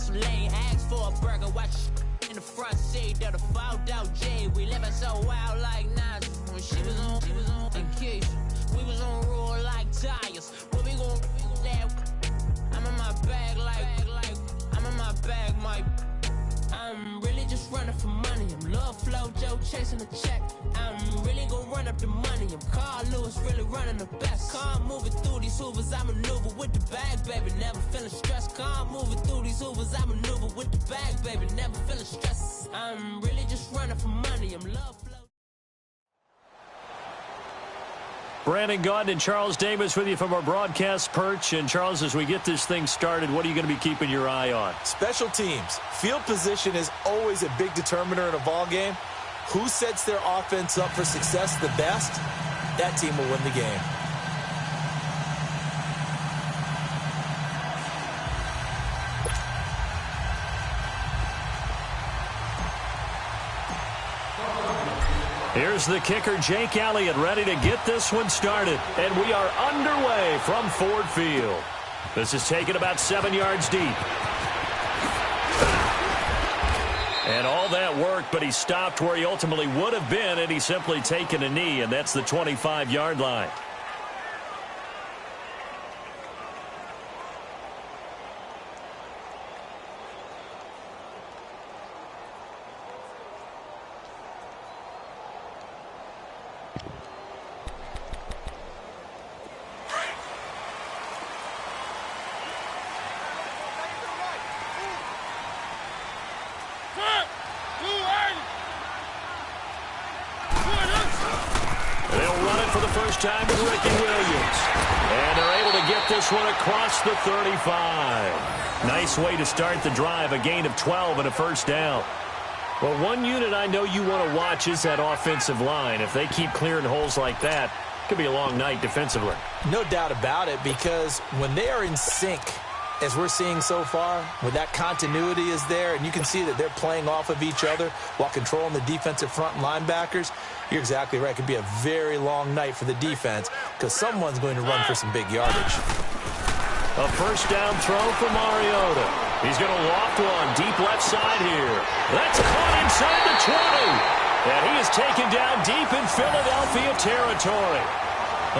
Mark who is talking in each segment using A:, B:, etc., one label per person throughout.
A: some lane. Ask for a burger, watch in the front seat of the fogged out J. We living so wild like Nas. When she was on vacation, we was on roll like tires. What we gon' that? I'm in my bag like I'm in my bag, Mike. I'm really just running for money. I'm Love Flow Joe chasing the check. I'm really gonna run up the money. I'm Carl Lewis, really running the best. Calm moving through these hoovers, I maneuver with the bag, baby. Never feeling stressed. Calm moving through these hoovers, I maneuver with the bag, baby. Never feeling stressed. I'm really just running for money. I'm Love Flow.
B: Brandon Gaudin and Charles Davis with you from our broadcast perch. And, Charles, as we get this thing started, what are you going to be keeping your eye on?
C: Special teams. Field position is always a big determiner in a ball game. Who sets their offense up for success the best, that team will win the game.
B: Here's the kicker, Jake Elliott, ready to get this one started. And we are underway from Ford Field. This is taken about 7 yards deep. And all that work, but he stopped where he ultimately would have been had he simply taken a knee, and that's the 25-yard line. Time with Ricky Williams. And they're able to get this one across the 35. Nice way to start the drive, a gain of 12 and a first down. Well, one unit I know you want to watch is that offensive line. If they keep clearing holes like that, it could be a long night defensively.
C: No doubt about it, because when they are in sync, as we're seeing so far, when that continuity is there, and you can see that they're playing off of each other while controlling the defensive front linebackers, you're exactly right. It could be a very long night for the defense because someone's going to run for some big yardage.
B: A first down throw for Mariota. He's going to loft one deep left side here. That's caught inside the 20. And he is taken down deep in Philadelphia territory.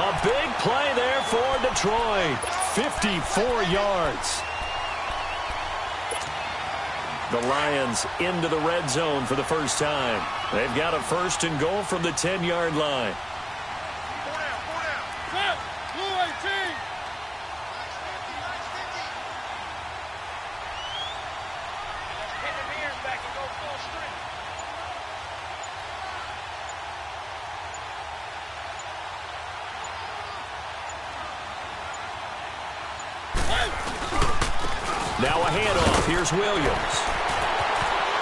B: A big play there for Detroit. 54 yards. The Lions into the red zone for the first time. They've got a first and goal from the 10-yard line. Now a handoff. Here's Williams.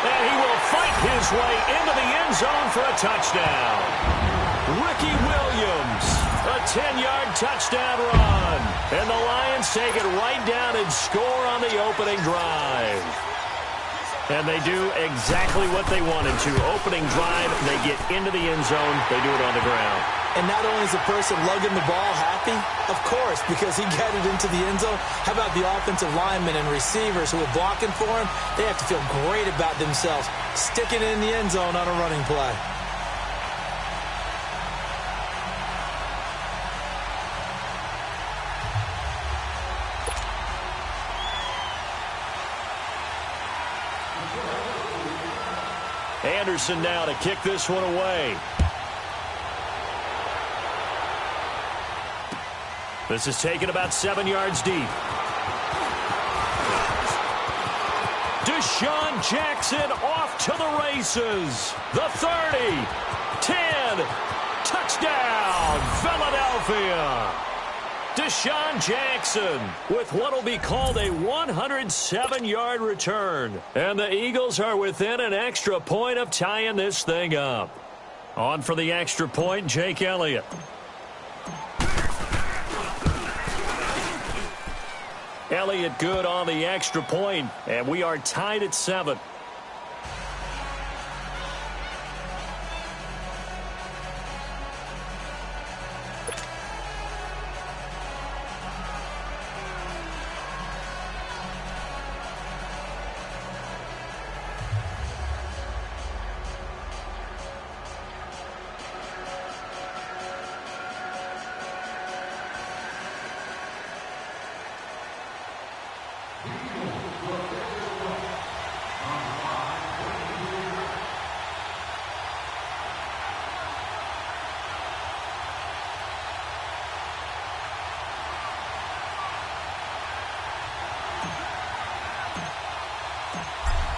B: And he will fight his way into the end zone for a touchdown. Ricky Williams, a 10-yard touchdown run. And the Lions take it right down and score on the opening drive. And they do exactly what they wanted to. Opening drive, they get into the end zone. They do it on the ground.
C: And not only is the person lugging the ball happy, of course, because he got it into the end zone. How about the offensive linemen and receivers who are blocking for him? They have to feel great about themselves, sticking it in the end zone on a running play.
B: Anderson now to kick this one away. This is taken about 7 yards deep. Deshaun Jackson off to the races. The 30, 10, touchdown, Philadelphia. Deshaun Jackson with what will be called a 107-yard return. And the Eagles are within an extra point of tying this thing up. On for the extra point, Jake Elliott. Elliott good on the extra point, and we are tied at 7.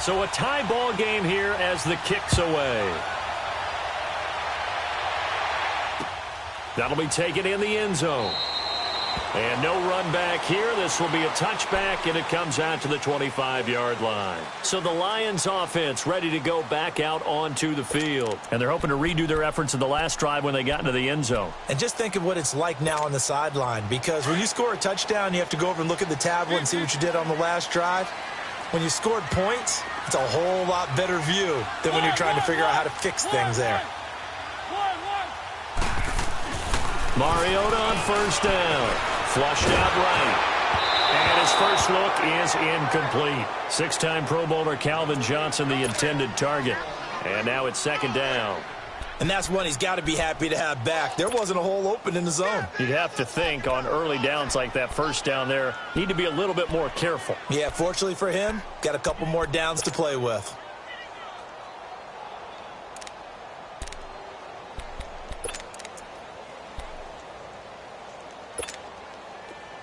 B: So a tie ball game here as the kick's away. That'll be taken in the end zone. And no run back here. This will be a touchback, and it comes out to the 25-yard line. So the Lions offense ready to go back out onto the field. And they're hoping to redo their efforts in the last drive when they got into the end zone.
C: And just think of what it's like now on the sideline, because when you score a touchdown, you have to go over and look at the tablet and see what you did on the last drive. When you scored points, it's a whole lot better view than when you're trying to figure out how to fix things there.
B: Mariota on first down. Flushed out right. And his first look is incomplete. Six-time Pro Bowler Calvin Johnson, the intended target. And now it's second down.
C: And that's one he's got to be happy to have back. There wasn't a hole open in the zone.
B: You'd have to think on early downs like that first down there, need to be a little bit more careful.
C: Yeah, fortunately for him, got a couple more downs to play with.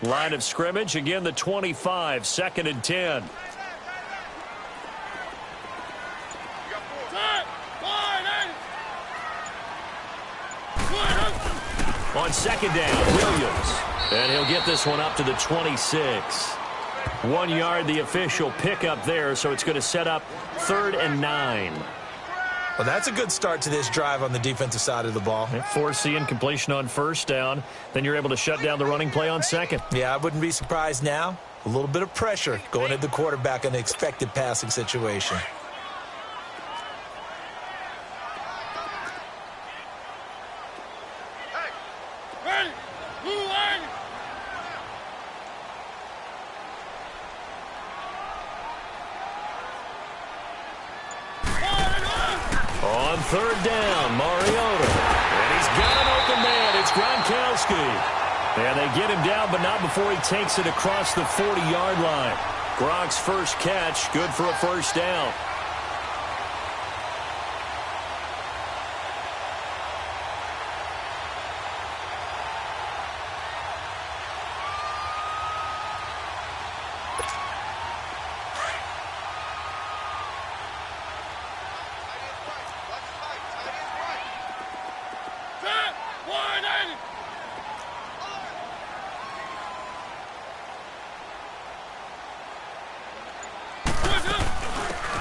B: Line of scrimmage, again the 25, second and 10. On second down, Williams. And he'll get this one up to the 26. 1 yard, the official pickup there, so it's going to set up 3rd and 9.
C: Well, that's a good start to this drive on the defensive side of the ball.
B: Force the incompletion on first down. Then you're able to shut down the running play on second.
C: Yeah, I wouldn't be surprised now. A little bit of pressure going at the quarterback in an expected passing situation.
B: On third down, Mariota. And he's got an open man. It's Gronkowski. And they get him down, but not before he takes it across the 40-yard line. Gronk's first catch, good for a first down.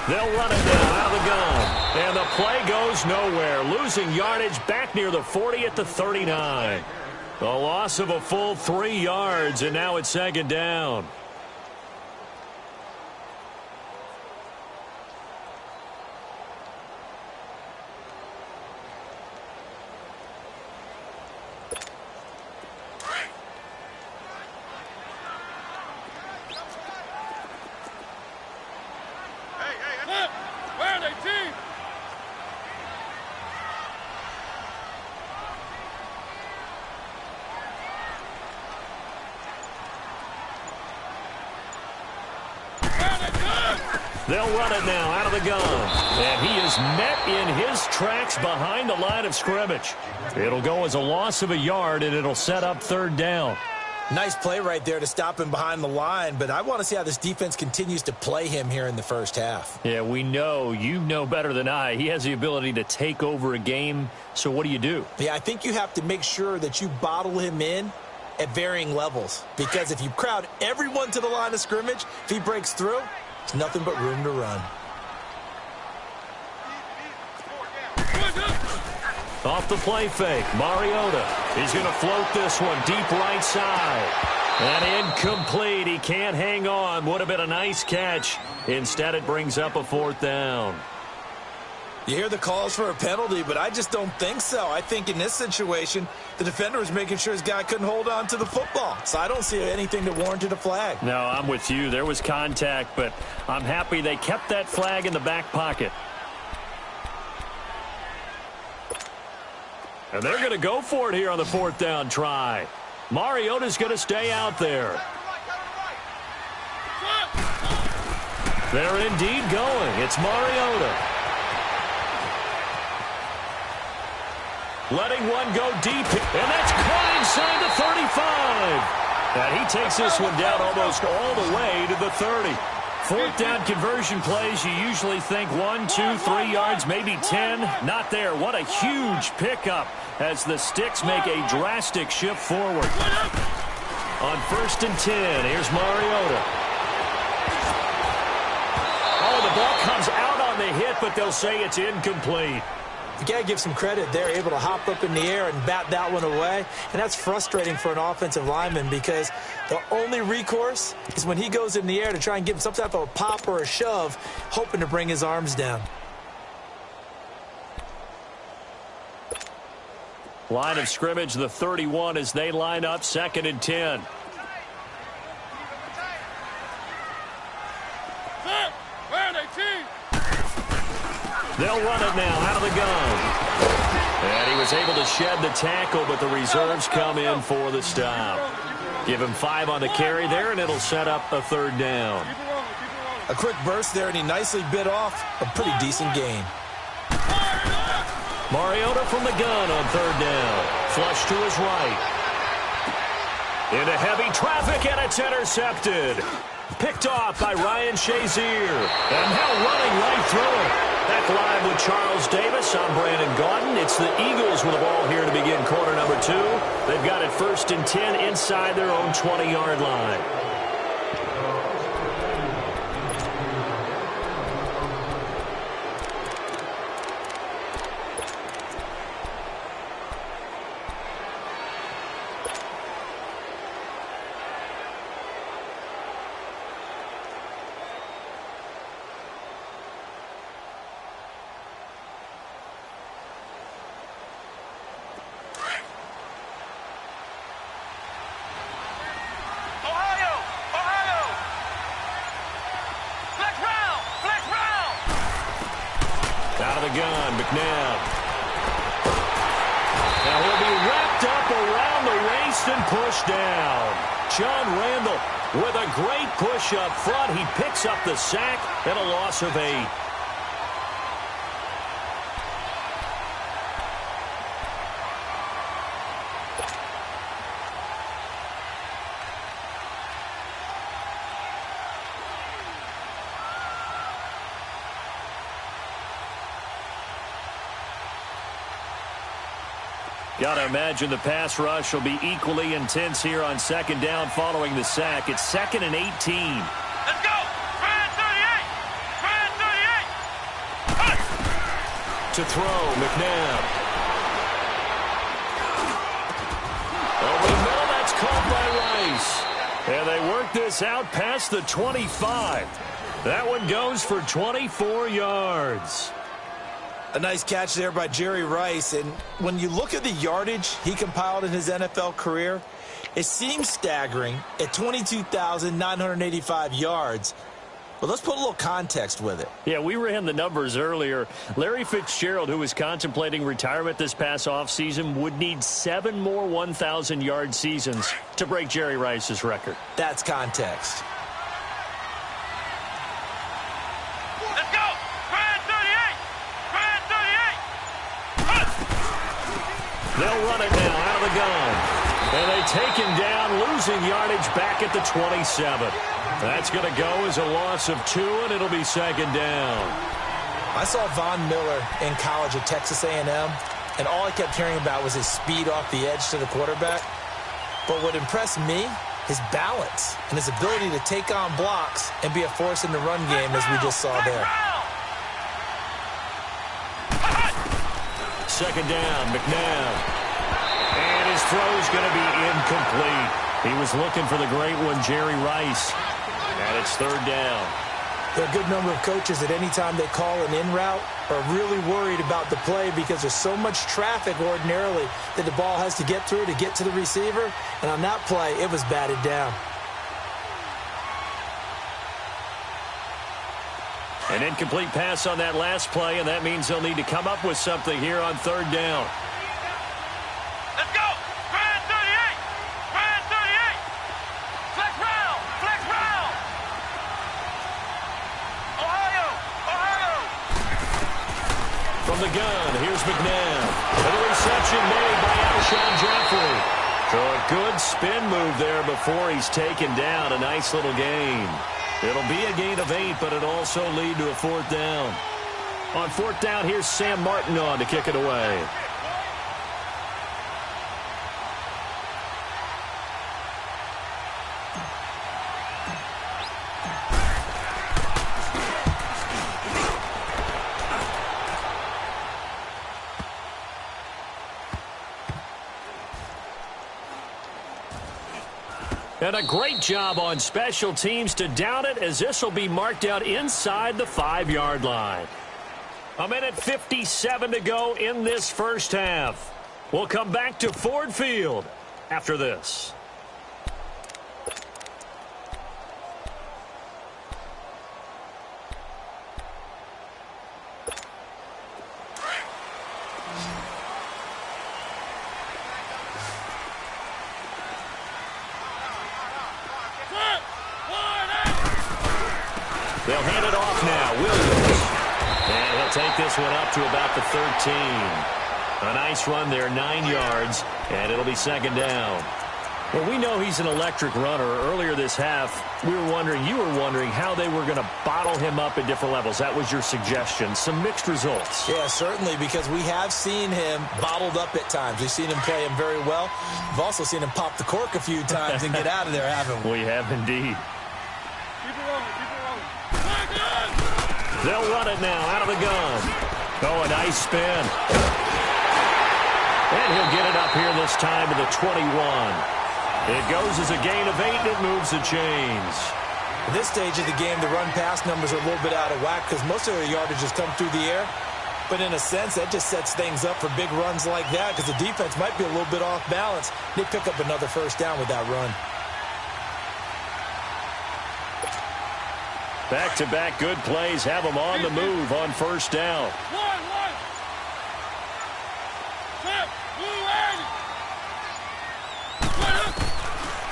B: They'll run it now out of the gun. And the play goes nowhere. Losing yardage back near the 40 at the 39. The loss of a full 3 yards, and now it's second down. They'll run it now out of the gun. And he is met in his tracks behind the line of scrimmage. It'll go as a loss of a yard, and it'll set up third down.
C: Nice play right there to stop him behind the line, but I want to see how this defense continues to play him here in the first half.
B: Yeah, we know. You know better than I. He has the ability to take over a game, so what do you do?
C: Yeah, I think you have to make sure that you bottle him in at varying levels, because if you crowd everyone to the line of scrimmage, if he breaks through, it's nothing but room to run.
B: Off the play fake, Mariota. He's going to float this one deep right side. And incomplete. He can't hang on. Would have been a nice catch. Instead, it brings up a fourth down.
C: You hear the calls for a penalty, but I just don't think so. I think in this situation, the defender was making sure his guy couldn't hold on to the football. So I don't see anything that warranted a flag.
B: No, I'm with you. There was contact, but I'm happy they kept that flag in the back pocket. And they're going to go for it here on the fourth down try. Mariota's going to stay out there. They're indeed going. It's Mariota. Letting one go deep. And that's caught inside the 35. And he takes this one down almost all the way to the 30. Fourth down conversion plays, you usually think 1, 2, 3 yards, maybe 10. Not there. What a huge pickup as the Sticks make a drastic shift forward. On 1st and 10, here's Mariota. Oh, the ball comes out on the hit, but they'll say it's incomplete.
C: You got to give some credit. They're able to hop up in the air and bat that one away. And that's frustrating for an offensive lineman because the only recourse is when he goes in the air to try and give him some type of a pop or a shove, hoping to bring his arms down.
B: Line of scrimmage, the 31 as they line up 2nd and 10. They'll run it now out of the gun. And he was able to shed the tackle, but the reserves come in for the stop. Give him 5 on the carry there, and it'll set up a 3rd down.
C: A quick burst there, and he nicely bit off a pretty decent gain.
B: Mariota from the gun on 3rd down. Flush to his right. Into heavy traffic, and it's intercepted. Picked off by Ryan Shazier. And now running right through it. Back live with Charles Davis. I'm Brandon Gaudin. It's the Eagles with the ball here to begin quarter number 2. They've got it 1st and 10 inside their own 20-yard line. Gun, McNabb. Now he'll be wrapped up around the waist and pushed down. John Randall with a great push up front. He picks up the sack and a loss of 8. Got to imagine the pass rush will be equally intense here on 2nd down following the sack. It's 2nd and 18.
D: Let's go! Try 38! Try 38!
B: To throw, McNabb. Over the middle, that's caught by Rice. And they work this out past the 25. That one goes for 24 yards.
C: A nice catch there by Jerry Rice. And when you look at the yardage he compiled in his NFL career, it seems staggering at 22,985 yards. But let's put a little context with it.
B: Yeah, we ran the numbers earlier. Larry Fitzgerald, who was contemplating retirement this past offseason, would need 7 more 1,000-yard seasons to break Jerry Rice's record.
C: That's context.
B: They'll run it now out of the gun. And they take him down, losing yardage back at the 27. That's going to go as a loss of 2, and it'll be 2nd down.
C: I saw Von Miller in college at Texas A&M, and all I kept hearing about was his speed off the edge to the quarterback. But what impressed me, his balance and his ability to take on blocks and be a force in the run game, as we just saw there.
B: 2nd down, McNabb. And his throw's going to be incomplete. He was looking for the great one, Jerry Rice. And it's 3rd down.
C: There are a good number of coaches that any time they call an in route are really worried about the play because there's so much traffic ordinarily that the ball has to get through to get to the receiver. And on that play, it was batted down.
B: An incomplete pass on that last play, and that means they'll need to come up with something here on 3rd down.
D: Let's go! Try 38! Try 38! Flex round! Flex round!
B: From the gun, here's McNabb. And the reception made by Alshon Jeffrey. So a good spin move there before he's taken down. A nice little gain. It'll be a gain of 8, but it'll also lead to a 4th down. On 4th down, here's Sam Martin on to kick it away. And a great job on special teams to down it, as this will be marked out inside the 5-yard line. 1:57 to go in this first half. We'll come back to Ford Field after this. They'll hand it off now. Williams. And he'll take this one up to about the 13. A nice run there, 9 yards, and it'll be 2nd down. Well, we know he's an electric runner. Earlier this half, you were wondering how they were going to bottle him up at different levels. That was your suggestion. Some mixed results.
C: Yeah, certainly, because we have seen him bottled up at times. We've seen him play him very well. We've also seen him pop the cork a few times and get out of there, haven't we?
B: We have indeed.
D: Keep it rolling, keep it rolling.
B: They'll run it now out of the gun. Oh, a nice spin. And he'll get it up here this time to the 21. It goes as a gain of 8, and it moves the chains.
C: At this stage of the game, the run-pass numbers are a little bit out of whack because most of their yardage has come through the air. But in a sense, that just sets things up for big runs like that because the defense might be a little bit off balance. They pick up another 1st down with that run.
B: Back-to-back good plays have them on the move on 1st down.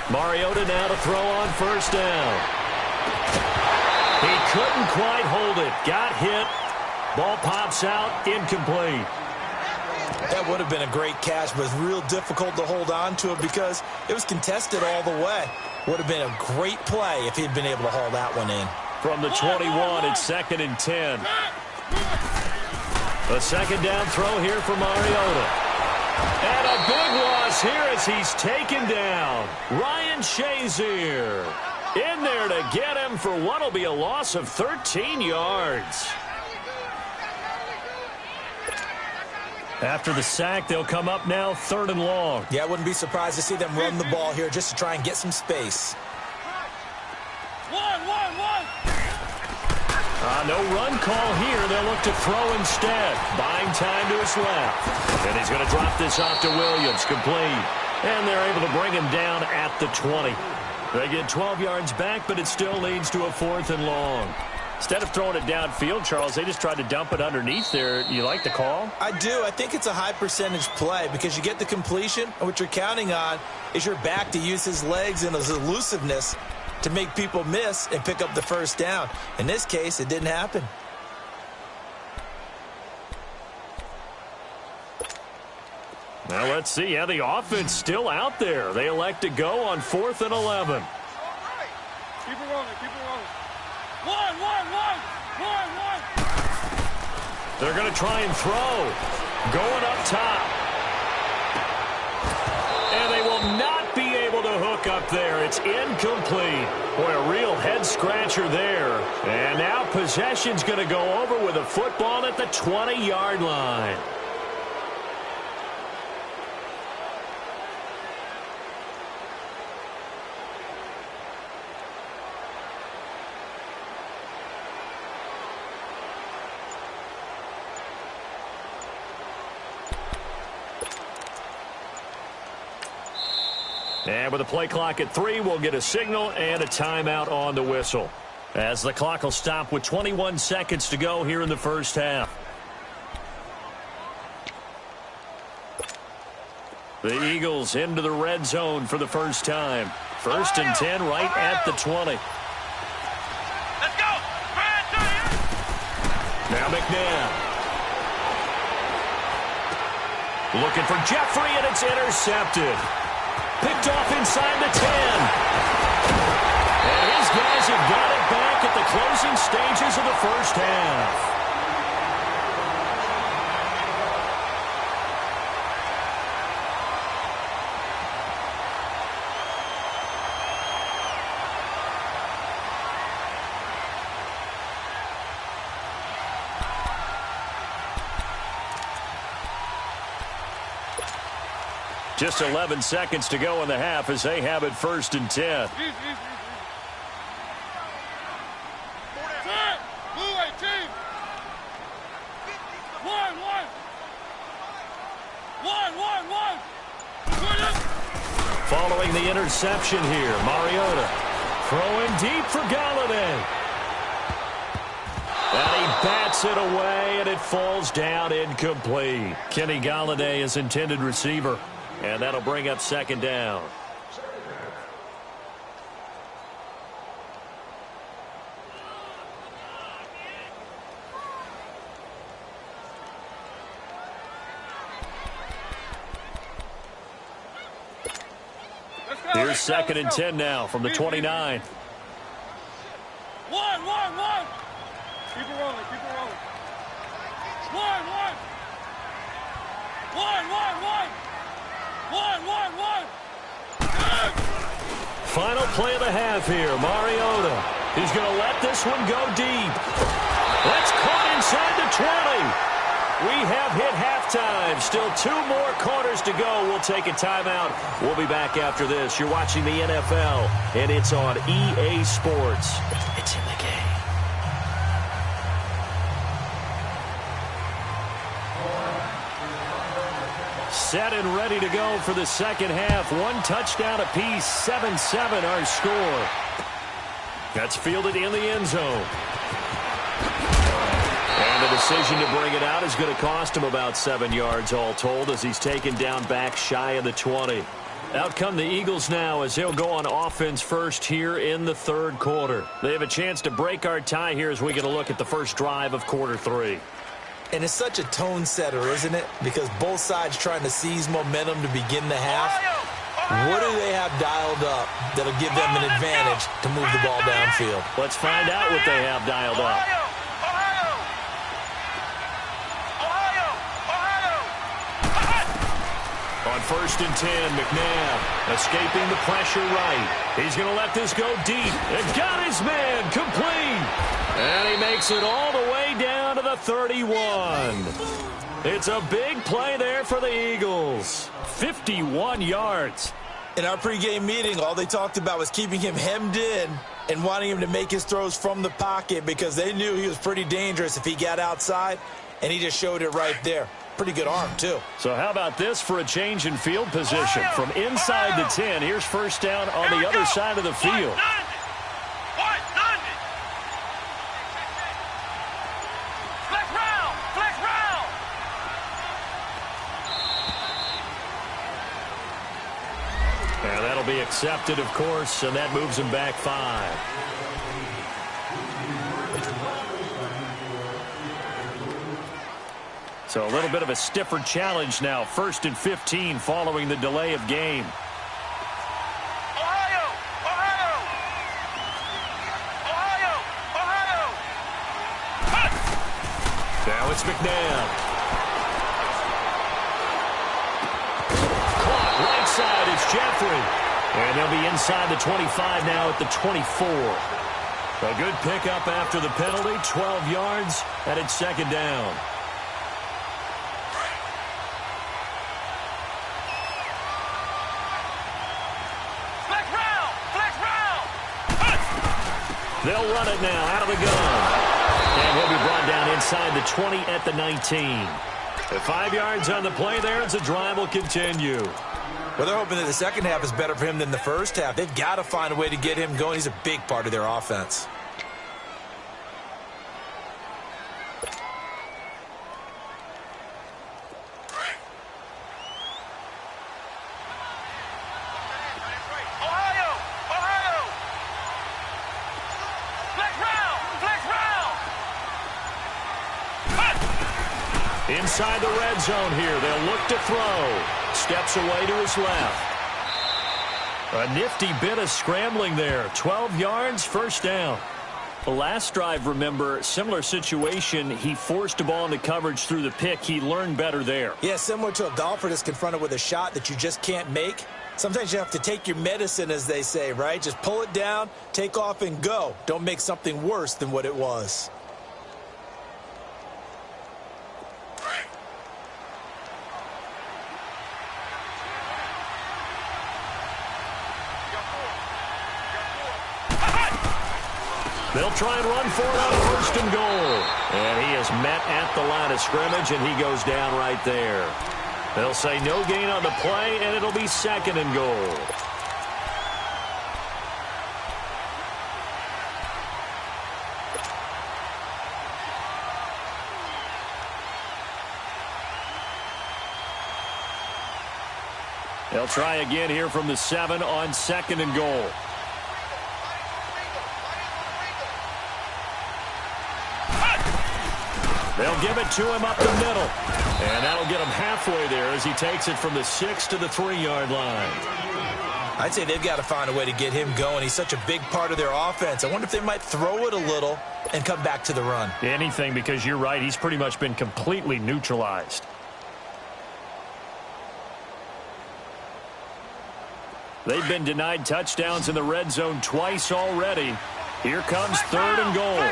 B: Mariota now to throw on 1st down. He couldn't quite hold it. Got hit. Ball pops out. Incomplete.
C: That would have been a great catch, but it's real difficult to hold on to it because it was contested all the way. Would have been a great play if he'd been able to haul that one in.
B: From the 21, it's 2nd and 10. A 2nd down throw here for Mariota. And a big loss here as he's taken down. Ryan Shazier in there to get him for what will be a loss of 13 yards. After the sack, they'll come up now 3rd and long.
C: Yeah, I wouldn't be surprised to see them run the ball here just to try and get some space.
B: No run call here. They'll look to throw instead. Buying time to his left. And he's going to drop this off to Williams. Complete. And they're able to bring him down at the 20. They get 12 yards back, but it still leads to a 4th and long. Instead of throwing it downfield, Charles, they just tried to dump it underneath there. You like the call?
C: I do. I think it's a high percentage play because you get the completion, and what you're counting on is your back to use his legs and his elusiveness to make people miss and pick up the 1st down. In this case, it didn't happen.
B: Now let's see. Yeah, the offense still out there. They elect to go on 4th and 11.
D: Keep it rolling, keep it rolling. One.
B: They're going to try and throw. Going up top. And they will not be able to hook up there. It's incomplete. Boy, a real head-scratcher there. And now possession's going to go over with a football at the 20-yard line. And with the play clock at 3, we'll get a signal and a timeout on the whistle, as the clock will stop with 21 seconds to go here in the first half. The Eagles into the red zone for the first time. 1st and 10 right at the 20.
D: Let's go.
B: Now McNabb. Looking for Jeffrey, and it's intercepted. Picked off inside the 10. And his guys have got it back at the closing stages of the first half. Just 11 seconds to go in the half as they have it 1st and 10. Following the interception here, Mariota throwing deep for Galladay. And he bats it away, and it falls down incomplete. Kenny Galladay is intended receiver. And that'll bring up 2nd down. Here's 2nd and 10 now from the 29.
D: One. Keep it rolling. One.
B: Final play of the half here. Mariota. He's going to let this one go deep. That's caught inside the 20. We have hit halftime. Still 2 more quarters to go. We'll take a timeout. We'll be back after this. You're watching the NFL, and it's on EA Sports. It's in the game. Set and ready to go for the second half. 1 touchdown apiece, 7-7 our score. That's fielded in the end zone. And the decision to bring it out is going to cost him about 7 yards all told as he's taken down back shy of the 20. Out come the Eagles now as they'll go on offense first here in the 3rd quarter. They have a chance to break our tie here as we get a look at the first drive of quarter 3.
C: And it's such a tone setter, isn't it? Because both sides trying to seize momentum to begin the half. What do they have dialed up that'll give them an advantage to move the ball downfield?
B: Let's find out what they have dialed up. On 1st and 10, McNabb escaping the pressure right. He's going to let this go deep. And got his man complete. And he makes it all the way down to the 31. It's a big play there for the Eagles. 51 yards.
C: In our pregame meeting, all they talked about was keeping him hemmed in and wanting him to make his throws from the pocket because they knew he was pretty dangerous if he got outside, and he just showed it right there. Pretty good arm, too.
B: So how about this for a change in field position? From inside the 10, here's 1st down on the other side of the field. And that'll be accepted, of course, and that moves him back 5. So a little bit of a stiffer challenge now. 1st and 15 following the delay of game. Now it's McNabb. Caught right side. It's Jeffrey. And they'll be inside the 25 now at the 24. A good pickup after the penalty. 12 yards, and it's 2nd down. They'll run it now out of the gun. And he'll be brought down inside the 20 at the 19. 5 yards on the play there as the drive will continue.
C: Well, they're hoping that the second half is better for him than the first half. They've got to find a way to get him going. He's a big part of their offense.
B: Inside the red zone here. They'll look to throw. Steps away to his left. A nifty bit of scrambling there. 12 yards, first down. The last drive, remember, similar situation. He forced a ball into coverage through the pick. He learned better there.
C: Yeah, similar to a golfer that's confronted with a shot that you just can't make. Sometimes you have to take your medicine, as they say, right? Just pull it down, take off, and go. Don't make something worse than what it was.
B: They'll try and run for it on first and goal. And he is met at the line of scrimmage, and he goes down right there. They'll say no gain on the play, and it'll be second and goal. They'll try again here from the 7 on second and goal. They'll give it to him up the middle. And that'll get him halfway there as he takes it from the 6 to the 3-yard line.
C: I'd say they've got to find a way to get him going. He's such a big part of their offense. I wonder if they might throw it a little and come back to the run.
B: Anything, because you're right. He's pretty much been completely neutralized. They've been denied touchdowns in the red zone twice already. Here comes third and goal.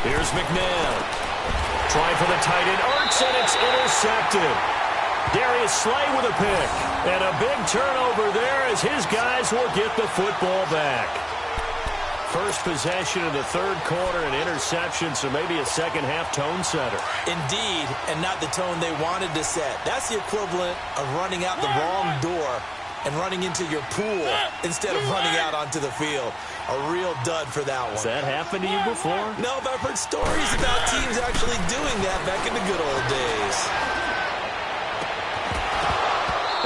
B: Here's McNabb. Trying for the tight end. Ertz, and it's intercepted. Darius Slay with a pick. And a big turnover there as his guys will get the football back. First possession of the third quarter, an interception, so maybe a second-half tone setter.
C: Indeed, and not the tone they wanted to set. That's the equivalent of running out the wrong door and running into your pool instead of running out onto the field. A real dud for that one.
B: Has that happened to you before?
C: No, but I've heard stories about teams actually doing that back in the good old days.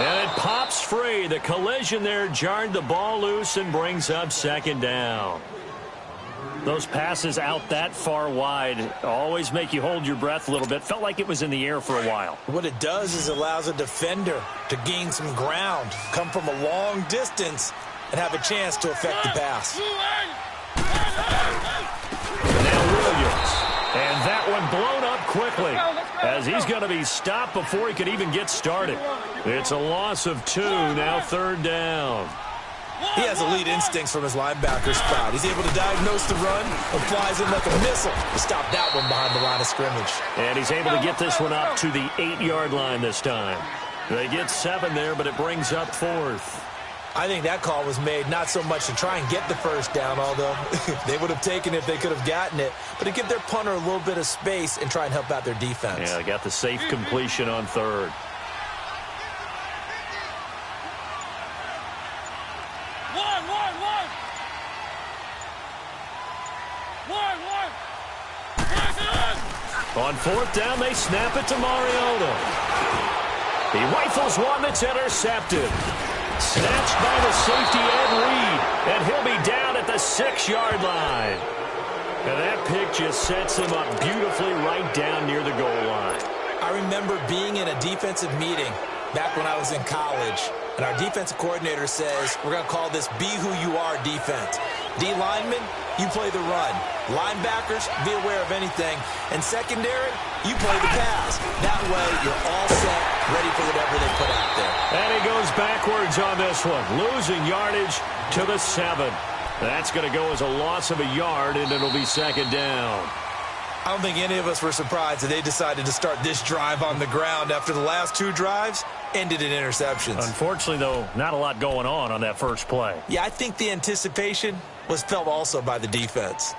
B: And it pops free. The collision there jarred the ball loose and brings up second down. Those passes out that far wide always make you hold your breath a little bit. Felt like it was in the air for a while.
C: What it does is allows a defender to gain some ground, come from a long distance, and have a chance to affect the pass.
B: Now Williams. And that one blown up quickly as he's going to be stopped before he could even get started. It's a loss of 2, now third down.
C: He has elite instincts from his linebacker spot. He's able to diagnose the run and flies in like a missile to stop that one behind the line of scrimmage.
B: And he's able to get this one up to the 8-yard line this time. They get 7 there, but it brings up 4th.
C: I think that call was made not so much to try and get the first down, although they would have taken it if they could have gotten it, but to give their punter a little bit of space and try and help out their defense.
B: Yeah, they got the safe completion on third. On fourth down, they snap it to Mariota. He rifles one that's intercepted. Snatched by the safety Ed Reed, and he'll be down at the 6-yard line. And that pick just sets him up beautifully right down near the goal line.
C: I remember being in a defensive meeting back when I was in college, and our defensive coordinator says, we're going to call this Be Who You Are defense. D linemen, you play the run. Linebackers, be aware of anything. And secondary, you play the pass. That way, you're all set, ready for whatever they put out there.
B: And he goes backwards on this one, losing yardage to the 7. That's going to go as a loss of a yard, and it'll be second down.
C: I don't think any of us were surprised that they decided to start this drive on the ground after the last 2 drives ended in interceptions.
B: Unfortunately, though, not a lot going on that first play.
C: Yeah, I think the anticipation was felt also by the defense.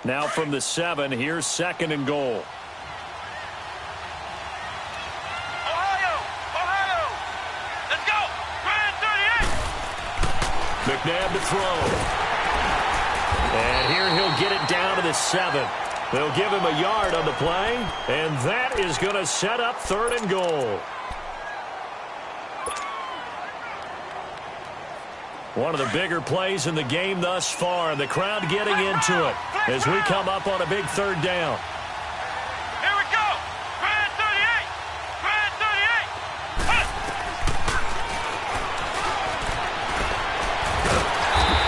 B: Now from the 7, here's second and goal. McNabb to throw. And here he'll get it down to the 7. They'll give him a yard on the play, and that is going to set up 3rd and goal. One of the bigger plays in the game thus far. The crowd getting into it as we come up on a big 3rd down.
D: Here we go. Brad 38. Brad 38.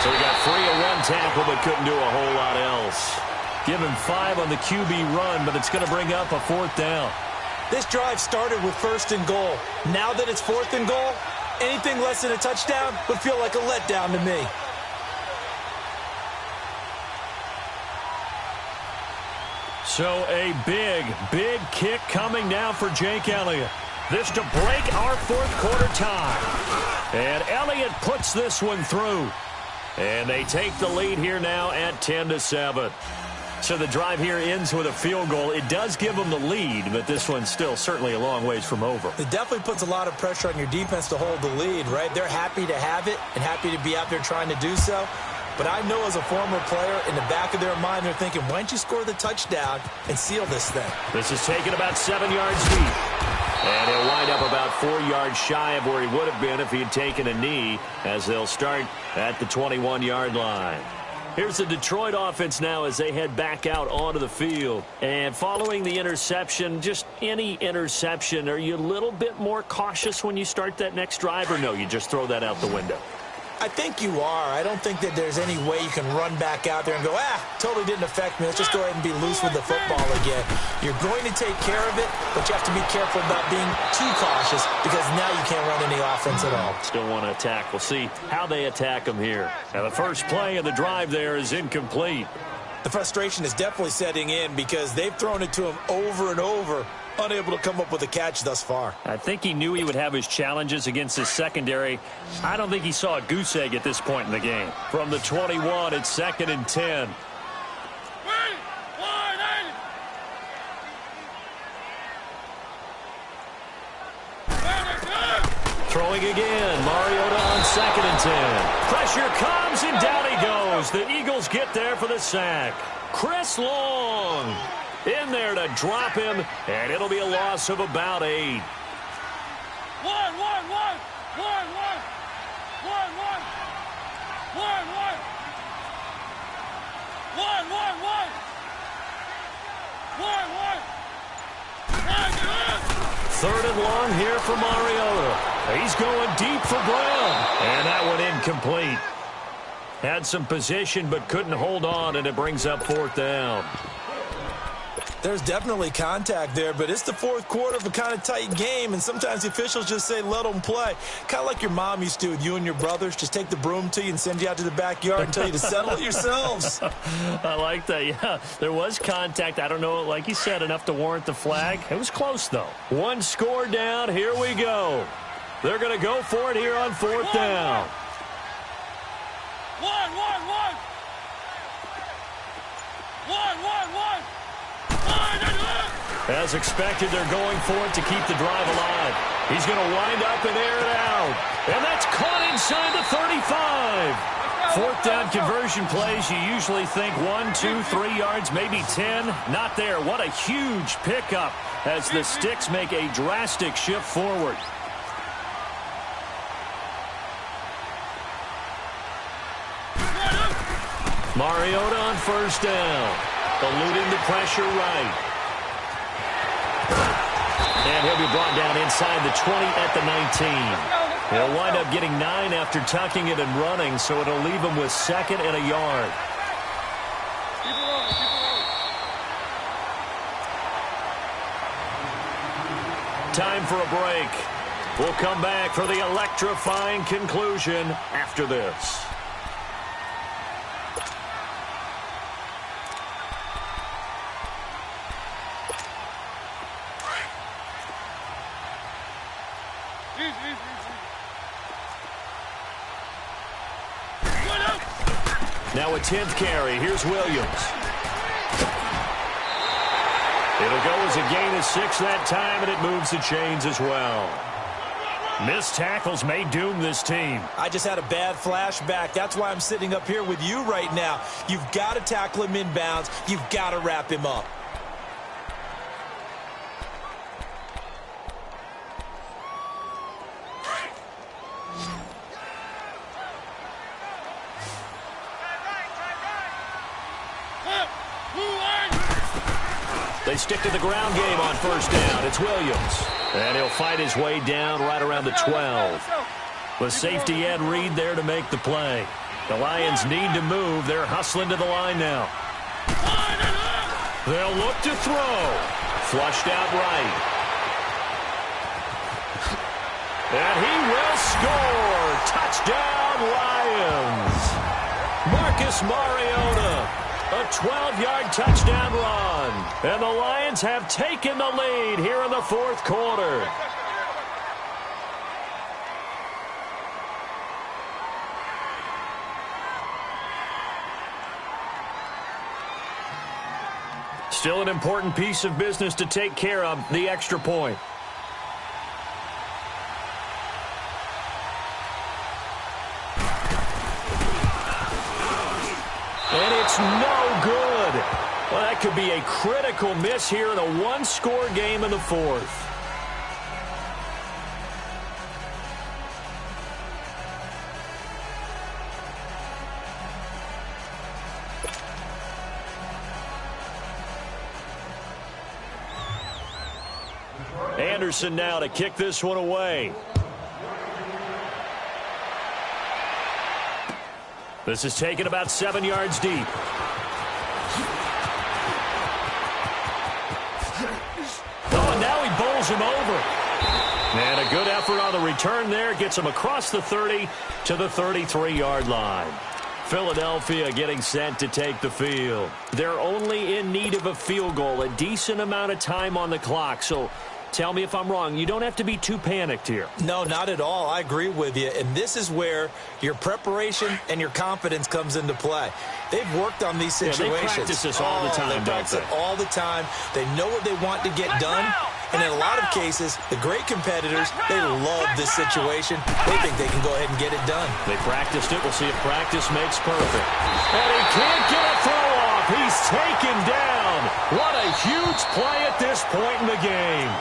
B: So we got 3 in one tackle, but couldn't do a whole lot else. Give him 5 on the QB run, but it's going to bring up a 4th down.
C: This drive started with 1st and goal. Now that it's 4th and goal, anything less than a touchdown would feel like a letdown to me.
B: So a big, big kick coming now for Jake Elliott. This to break our 4th quarter tie. And Elliott puts this one through. And they take the lead here now at 10-7. So the drive here ends with a field goal. It does give them the lead, but this one's still certainly a long ways from over.
C: It definitely puts a lot of pressure on your defense to hold the lead, right? They're happy to have it and happy to be out there trying to do so. But I know as a former player, in the back of their mind, they're thinking, why don't you score the touchdown and seal this thing?
B: This is taken about 7 yards deep. And he'll wind up about 4 yards shy of where he would have been if he had taken a knee, as they'll start at the 21-yard line. Here's the Detroit offense now as they head back out onto the field. And following the interception, just any interception, are you a little bit more cautious when you start that next drive, or no, you just throw that out the window?
C: I think you are. I don't think that there's any way you can run back out there and go, totally didn't affect me. Let's just go ahead and be loose with the football again. You're going to take care of it, but you have to be careful about being too cautious because now you can't run any offense at all.
B: Still want to attack. We'll see how they attack them here. Now, the first play of the drive there is incomplete.
C: The frustration is definitely setting in because they've thrown it to him over and over, unable to come up with a catch thus far.
B: I think he knew he would have his challenges against his secondary. I don't think he saw a goose egg at this point in the game. From the 21, it's 2nd and 10. Throwing again. Mariota on 2nd and 10. Pressure comes, and down he goes. The Eagles get there for the sack. Chris Long in there to drop him, and it'll be a loss of about 8. Third and long here for Mariota. He's going deep for Brown, and that one incomplete. Had some position but couldn't hold on, and it brings up 4th down.
C: There's definitely contact there, but it's the 4th quarter of a kind of tight game, and sometimes the officials just say, let them play. Kind of like your mom used to with you and your brothers. Just take the broom to you and send you out to the backyard and tell you to settle it yourselves.
B: I like that, yeah. There was contact. I don't know, like you said, enough to warrant the flag. It was close, though. One score down. Here we go. They're going to go for it here on 4th down. As expected, they're going for it to keep the drive alive. He's going to wind up and air it out. And that's caught inside the 35. 4th down conversion plays, you usually think 1, 2, 3 yards, maybe 10. Not there. What a huge pickup as the Sticks make a drastic shift forward. Mariota on 1st down. Eluding the pressure right. And he'll be brought down inside the 20 at the 19. He'll wind up getting 9 after tucking it and running, so it'll leave him with 2nd and a yard. Time for a break. We'll come back for the electrifying conclusion after this. Now a 10th carry. Here's Williams. It'll go as a gain of 6 that time, and it moves the chains as well. Missed tackles may doom this team.
C: I just had a bad flashback. That's why I'm sitting up here with you right now. You've got to tackle him inbounds. You've got to wrap him up.
B: They stick to the ground game on first down. It's Williams. And he'll fight his way down right around the 12. With safety Ed Reed there to make the play. The Lions need to move. They're hustling to the line now. They'll look to throw. Flushed out right. And he will score. Touchdown, Lions. Marcus Mariota. A 12-yard touchdown run. And the Lions have taken the lead here in the fourth quarter. Still an important piece of business to take care of, the extra point. And it's no good. Well, that could be a critical miss here in a one-score game in the fourth. Anderson now to kick this one away. This is taken about 7 yards deep. Oh, and now he bowls him over. And a good effort on the return there. Gets him across the 30 to the 33-yard line. Philadelphia getting set to take the field. They're only in need of a field goal, a decent amount of time on the clock. So tell me if I'm wrong. You don't have to be too panicked here.
C: No, not at all. I agree with you. And this is where your preparation and your confidence comes into play. They've worked on these situations.
B: Yeah, they practice this all the time,
C: they practice it all the time. They know what they want to get done. And in a lot of cases, the great competitors, they love this situation. They think they can go ahead and get it done.
B: They practiced it. We'll see if practice makes perfect. And he can't get a throw off. He's taken down. What a huge play at this point in the game.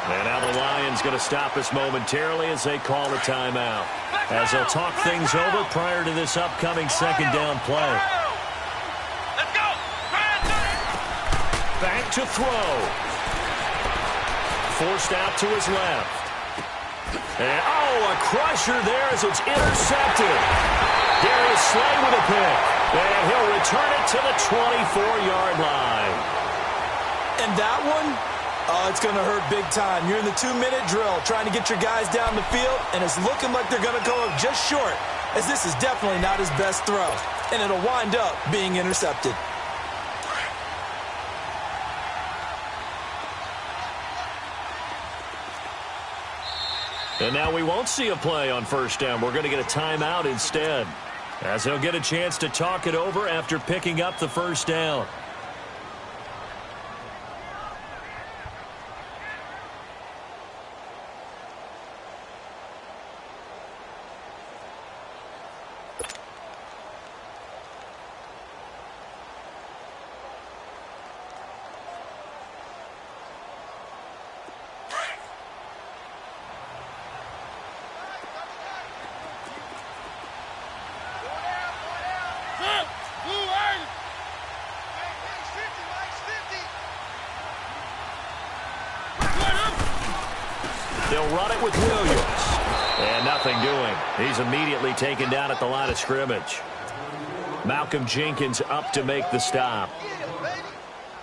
B: And now the Lions going to stop us momentarily as they call a timeout. As they'll talk things over prior to this upcoming second down play.
D: Let's go.
B: Back to throw. Forced out to his left. And, oh, a crusher there as it's intercepted. Darius Slay with a pick. And he'll return it to the 24-yard line.
C: And that one, oh, it's going to hurt big time. You're in the 2-minute drill trying to get your guys down the field, and it's looking like they're going to go up just short, as this is definitely not his best throw. And it'll wind up being intercepted.
B: And now we won't see a play on first down. We're going to get a timeout instead, as he'll get a chance to talk it over after picking up the first down. They'll run it with Williams. And nothing doing. He's immediately taken down at the line of scrimmage. Malcolm Jenkins up to make the stop.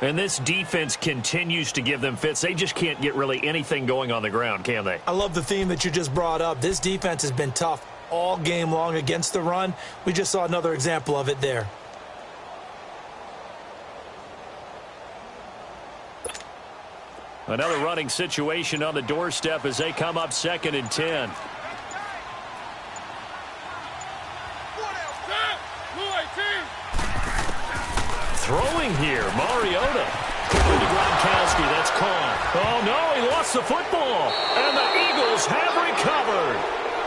B: And this defense continues to give them fits. They just can't get really anything going on the ground, can they?
C: I love the theme that you just brought up. This defense has been tough all game long against the run. We just saw another example of it there.
B: Another running situation on the doorstep as they come up 2nd and 10. Throwing here, Mariota. Quickly to Gronkowski. That's caught. Oh, no, he lost the football. And the Eagles have recovered.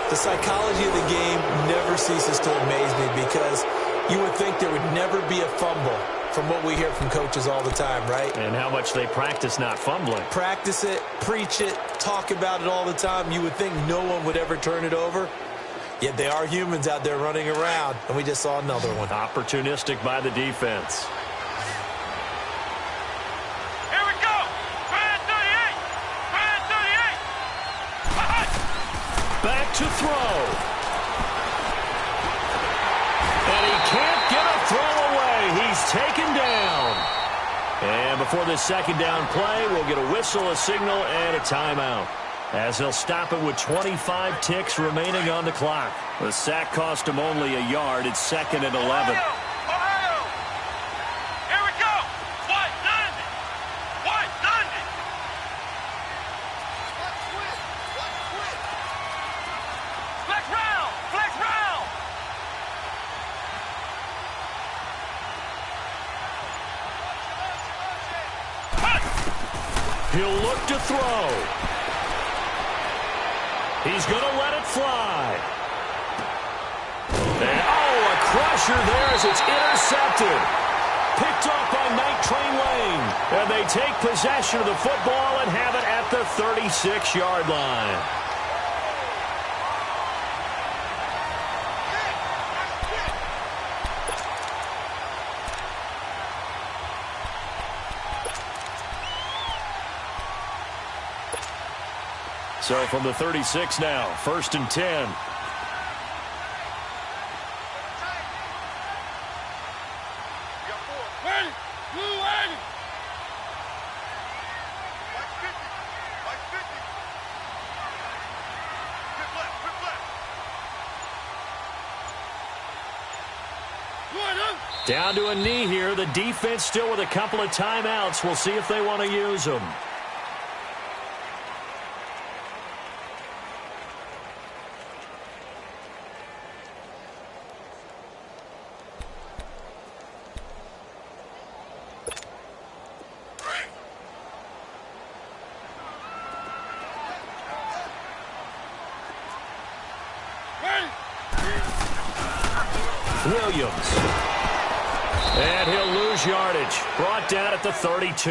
C: The psychology of the game never ceases to amaze me because you would think there would never be a fumble from what we hear from coaches all the time, right?
B: And how much they practice not fumbling.
C: Practice it, preach it, talk about it all the time. You would think no one would ever turn it over. Yet they are humans out there running around, and we just saw another one.
B: Opportunistic by the defense.
D: Here we go. Brand 38. Brand 38.
B: Back to throw. And he can't get a throw away. He's taken down. And before this second down play, we'll get a whistle, a signal, and a timeout, as they'll stop it with 25 ticks remaining on the clock. The sack cost him only a yard. It's 2nd and 11.
D: Ohio. Here we go. White, Dundee. White, Dundee. Flex round. Flex round.
B: He'll look to throw. He's going to let it fly. And, a crusher there as it's intercepted. Picked off by Night Train Lane. And they take possession of the football and have it at the 36-yard line. So from the 36 now, 1st and 10.
D: Ready. Blue 80. White 50. White 50. Flip left. Flip left.
B: Down to a knee here. The defense still with a couple of timeouts. We'll see if they want to use them. Williams. And he'll lose yardage. Brought down at the 32.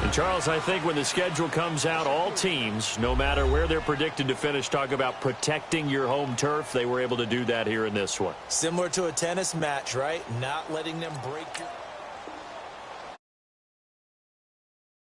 B: And, Charles, I think when the schedule comes out, all teams, no matter where they're predicted to finish, talk about protecting your home turf. They were able to do that here in this one.
C: Similar to a tennis match, right? Not letting them break your...